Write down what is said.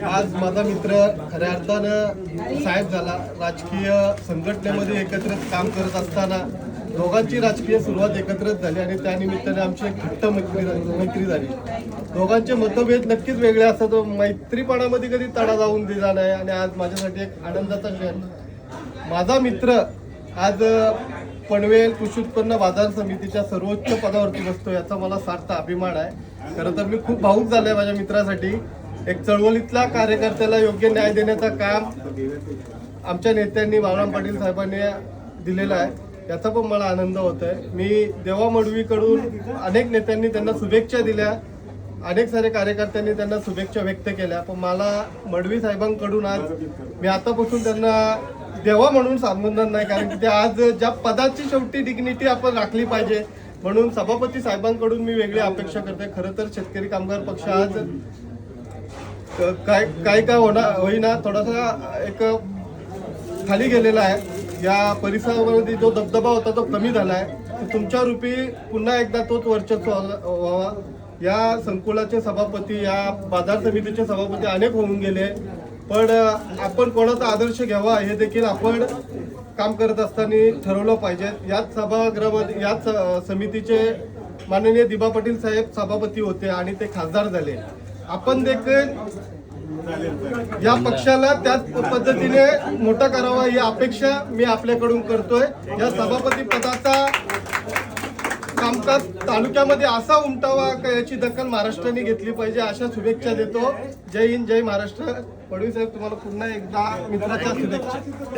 आज माझा मित्र खऱ्या अर्थानं साहेब झाला। राजकीय संघटनेमध्ये एकत्रित काम करत असताना दोघांची राजकीय सुरुवात एकत्रित झाली आणि त्यानिमित्ताने आमची एक घट्ट मैत्री झाली। दोघांचे मतभेद नक्कीच वेगळे असतात, मैत्रीपणामध्ये कधी तडा जाऊन दिला नाही आणि आज माझ्यासाठी एक आनंदाचा क्षण। माझा मित्र आज पनवेल कृषी उत्पन्न बाजार समितीच्या सर्वोच्च पदावरती बसतो, याचा मला सार्थ अभिमान आहे। खरं तर मी खूप भावुक झालोय माझ्या मित्रासाठी। एक चळवळीतल्या कार्यकर्त्याला योग्य न्याय देण्याचं काम आमच्या नेत्यांनी बाळराम पाटील साहेबांनी दिलेलं आहे, याचा पण मला आनंद होतोय। मी देवा मडवीकडून अनेक नेत्यांनी त्यांना शुभेच्छा दिल्या, अनेक सारे कार्यकर्त्यांनी त्यांना शुभेच्छा व्यक्त केल्या, पण मला मडवी साहेबांकडून आज मी आतापासून त्यांना देवा म्हणून संबोधणार नाही, कारण की ते आज ज्या पदाची शेवटी डिग्निटी आपण राखली पाहिजे म्हणून सभापती साहेबांकडून मी वेगळी अपेक्षा करते। खरं तर शेतकरी कामगार पक्ष आज काय होईना थोडासा एक खाली गेलेला आहे। या परिसरामध्ये जो दबदबा होता तो कमी झाला आहे। तुमच्या रूपी पुन्हा एकदा तोच वर्चस्व व्हावा। या संकुलाचे सभापती, या बाजार समितीचे सभापती अनेक होऊन गेले, पण आपण कोणाचा आदर्श घ्यावा हे देखील आपण काम करत असताना ठरवलं पाहिजे। याच सभागृहामध्ये याच समितीचे माननीय दिबा पाटील साहेब सभापती होते आणि ते खासदार झाले। आपण देखील या पक्षाला त्याच पद्धतीने मोठा करावा ही अपेक्षा मी आपल्याकडून करतोय। या सभापती पदाचा कामकाज तालुक्यामध्ये असा उमटावा का याची दखल महाराष्ट्राने घेतली पाहिजे, अशा शुभेच्छा देतो। जय हिंद, जय महाराष्ट्र। पडवी साहेब, तुम्हाला पुन्हा एकदा मित्राच्या शुभेच्छा।